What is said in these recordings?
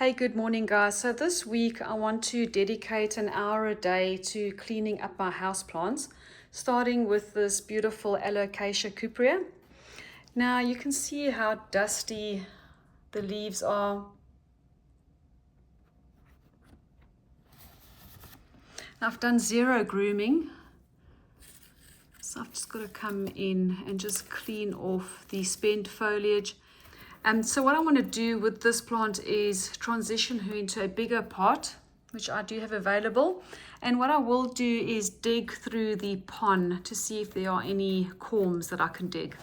Hey, good morning, guys. So this week I want to dedicate an hour a day to cleaning up my houseplants, starting with this beautiful Alocasia Cuprea. Now you can see how dusty the leaves are. I've done zero grooming, so I've just got to come in and just clean off the spent foliage. So what I want to do with this plant is transition her into a bigger pot, which I do have available. And what I will do is dig through the pond to see if there are any corms that I can dig.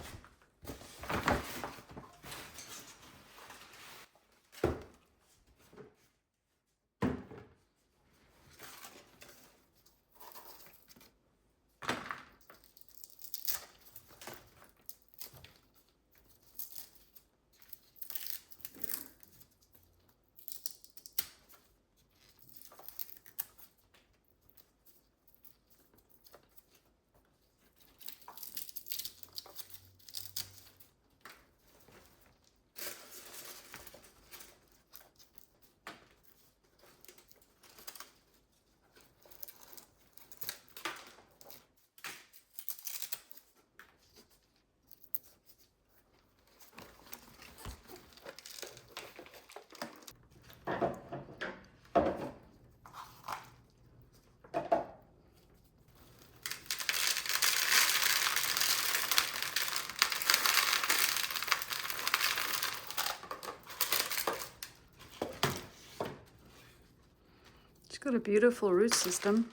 She's got a beautiful root system.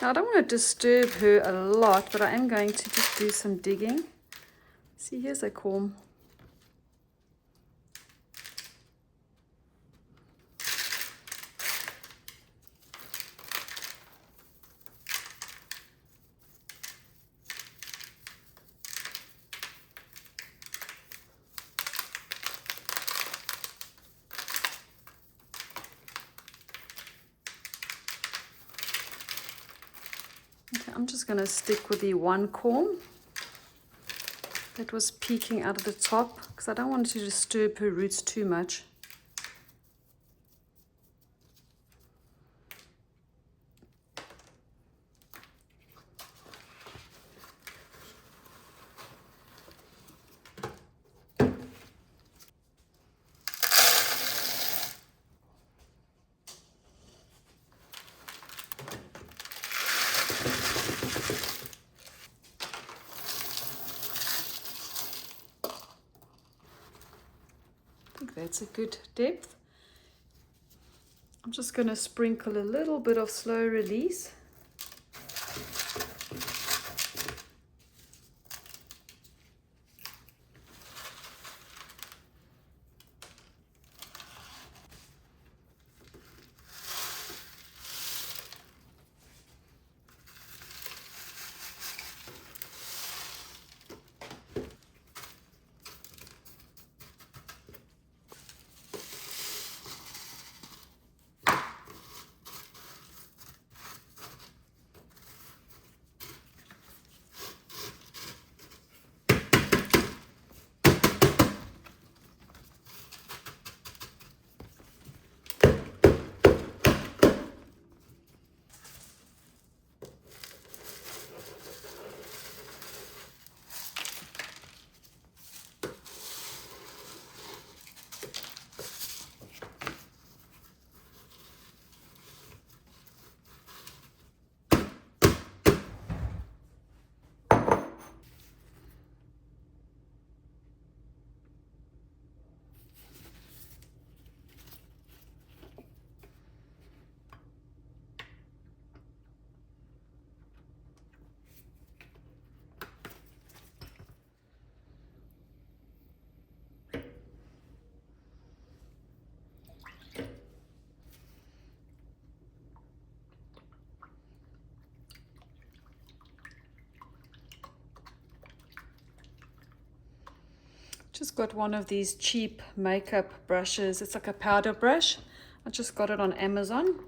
Now I don't want to disturb her a lot, but I am going to just do some digging. See, here's a corm. Okay, I'm just going to stick with the one corm that was peeking out of the top because I don't want to disturb her roots too much. I think that's a good depth. I'm just going to sprinkle a little bit of slow release. Just got one of these cheap makeup brushes. It's like a powder brush. I just got it on Amazon.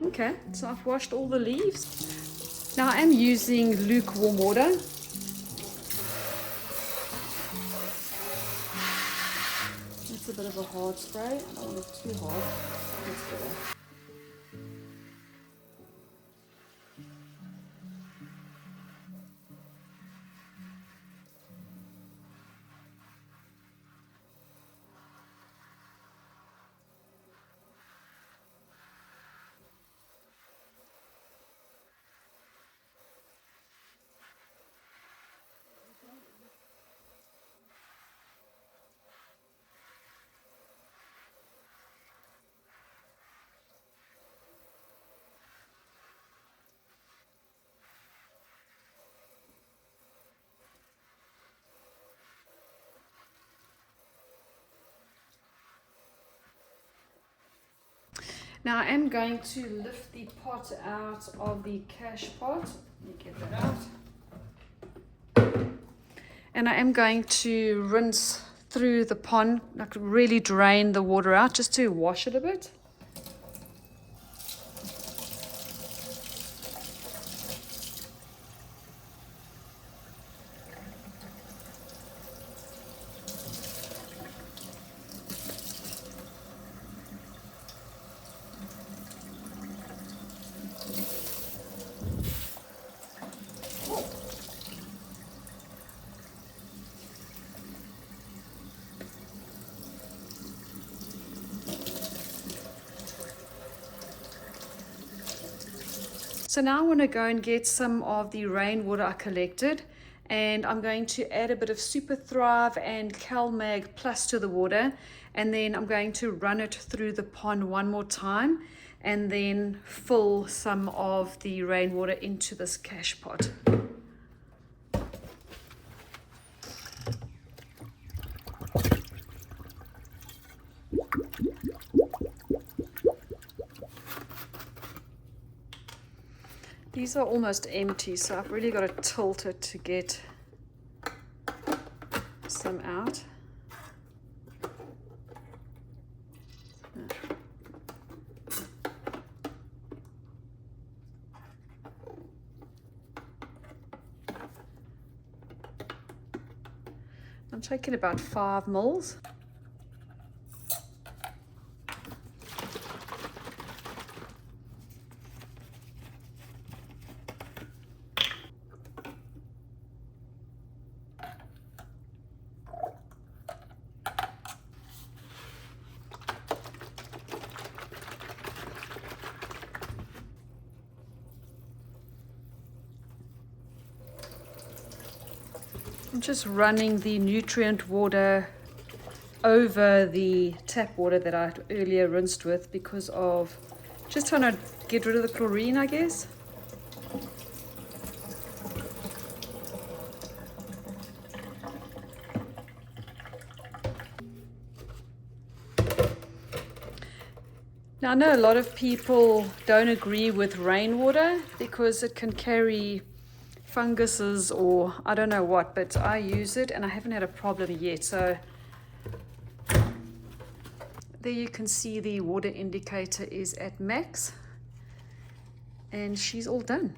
Okay, so I've washed all the leaves. Now I'm using lukewarm water. It's a bit of a hard spray. I don't want it too hard. That's better. Now I am going to lift the pot out of the cash pot. Let me get that out. And I am going to rinse through the pond, like really drain the water out just to wash it a bit. So now I want to go and get some of the rainwater I collected, and I'm going to add a bit of Superthrive and CalMag Plus to the water, and then I'm going to run it through the pond one more time and then fill some of the rainwater into this cash pot. These are almost empty, so I've really got to tilt it to get some out. I'm taking about 5 mils. I'm just running the nutrient water over the tap water that I earlier rinsed with because of just trying to get rid of the chlorine, I guess. Now I know a lot of people don't agree with rainwater because it can carry funguses or I don't know what, but I use it and I haven't had a problem yet. So there you can see the water indicator is at max and she's all done.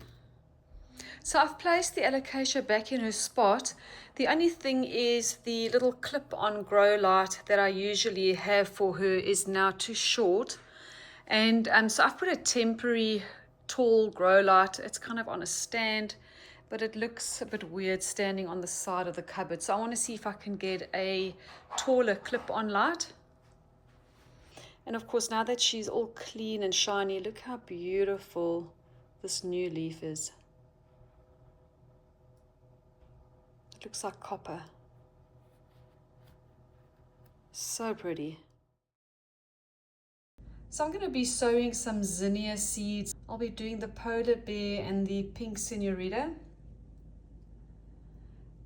So I've placed the Alocasia back in her spot. The only thing is the little clip-on grow light that I usually have for her is now too short. And so I've put a temporary tall grow light. It's kind of on a stand, but it looks a bit weird standing on the side of the cupboard. So I want to see if I can get a taller clip-on light. And of course, now that she's all clean and shiny, look how beautiful this new leaf is. It looks like copper. So pretty. So I'm going to be sowing some Zinnia seeds. I'll be doing the polar bear and the pink senorita.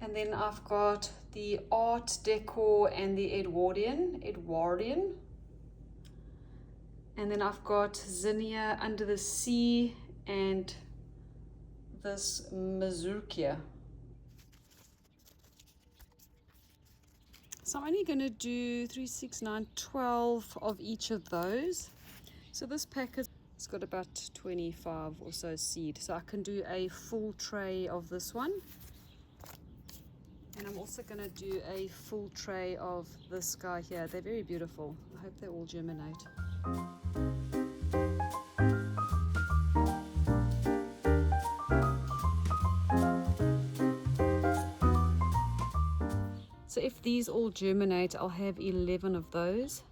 And then I've got the art decor and the Edwardian. And then I've got Zinnia under the sea and this mazurkia. So I'm only going to do 3, 6, 9, 12 of each of those. So this pack is It's got about 25 or so seed. So I can do a full tray of this one. And I'm also going to do a full tray of this guy here. They're very beautiful. I hope they all germinate. So if these all germinate, I'll have 11 of those.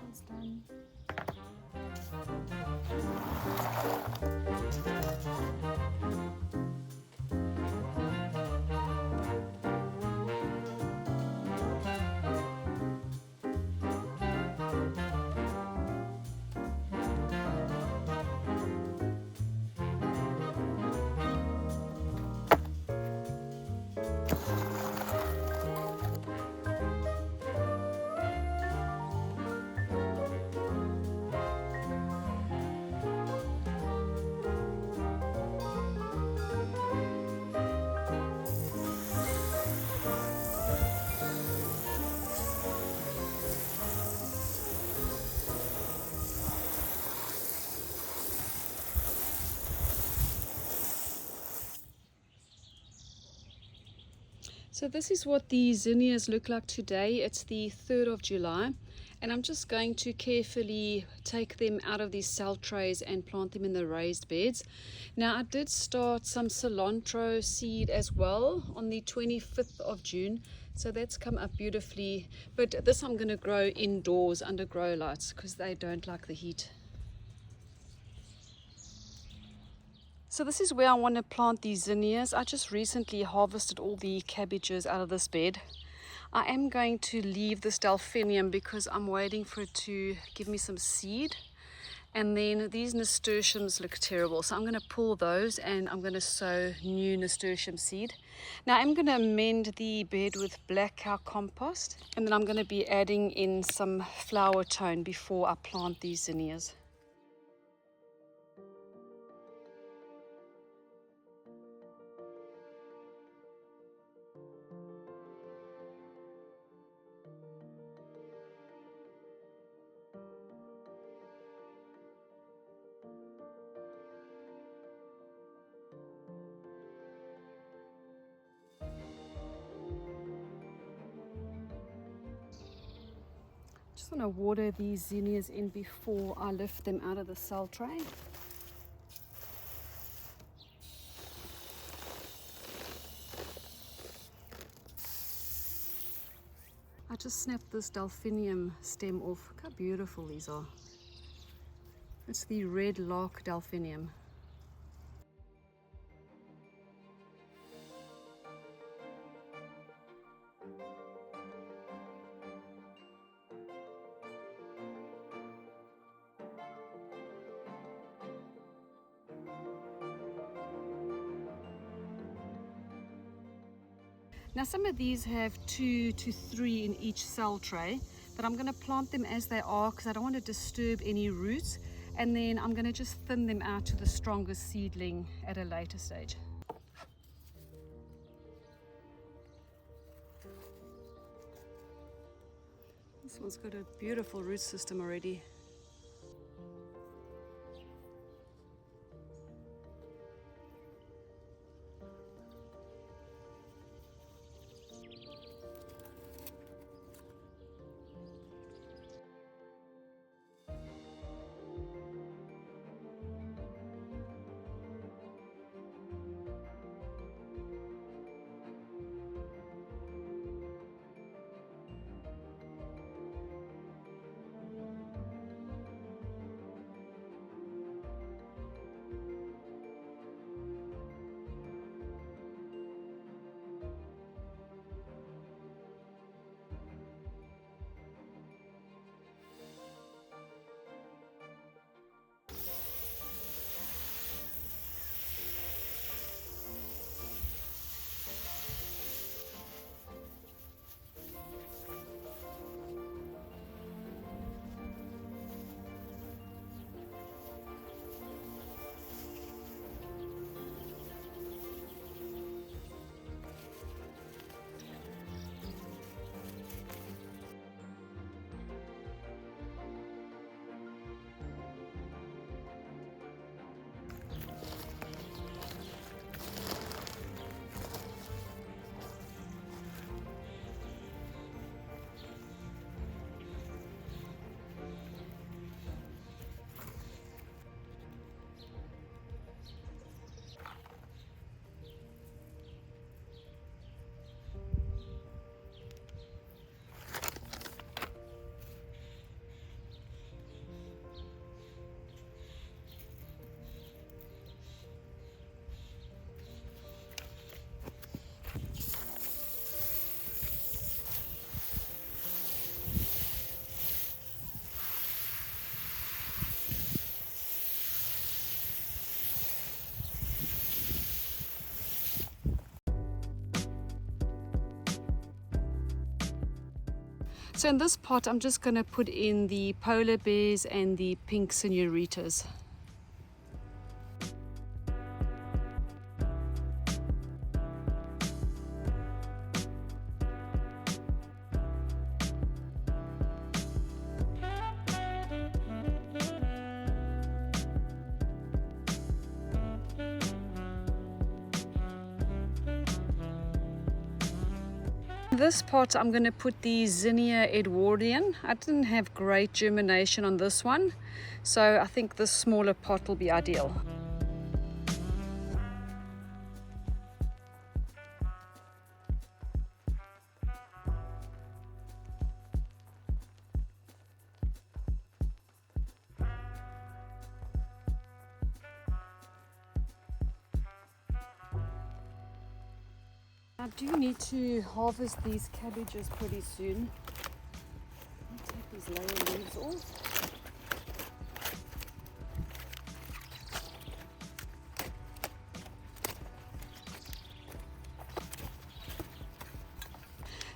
That's done. So this is what the zinnias look like today. It's the 3rd of July, and I'm just going to carefully take them out of these cell trays and plant them in the raised beds. Now I did start some cilantro seed as well on the 25th of June, so that's come up beautifully, but this I'm going to grow indoors under grow lights because they don't like the heat. So this is where I want to plant these zinnias. I just recently harvested all the cabbages out of this bed. I am going to leave this delphinium because I'm waiting for it to give me some seed. And then these nasturtiums look terrible, so I'm going to pull those and I'm going to sow new nasturtium seed. Now I'm going to amend the bed with black cow compost, and then I'm going to be adding in some flower tone before I plant these zinnias. Just want to water these zinnias in before I lift them out of the cell tray. I just snapped this delphinium stem off. Look how beautiful these are. It's the red lark delphinium. Now some of these have 2 to 3 in each cell tray, but I'm going to plant them as they are because I don't want to disturb any roots, and then I'm going to just thin them out to the strongest seedling at a later stage. This one's got a beautiful root system already. So in this pot, I'm just going to put in the polar bears and the pink señoritas. In this pot, I'm going to put the Zinnia Edwardian. I didn't have great germination on this one, so I think this smaller pot will be ideal. I do need to harvest these cabbages pretty soon. I'll take these lower leaves off.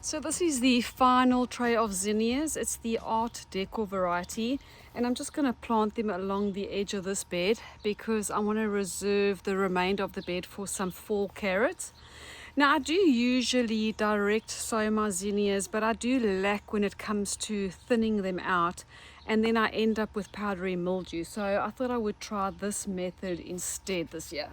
So this is the final tray of zinnias. It's the Art Deco variety, and I'm just going to plant them along the edge of this bed because I want to reserve the remainder of the bed for some fall carrots. Now I do usually direct sow my zinnias, but I do lack when it comes to thinning them out, and then I end up with powdery mildew. So I thought I would try this method instead this year.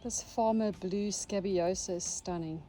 This Farmer Blue Scabiosa is stunning.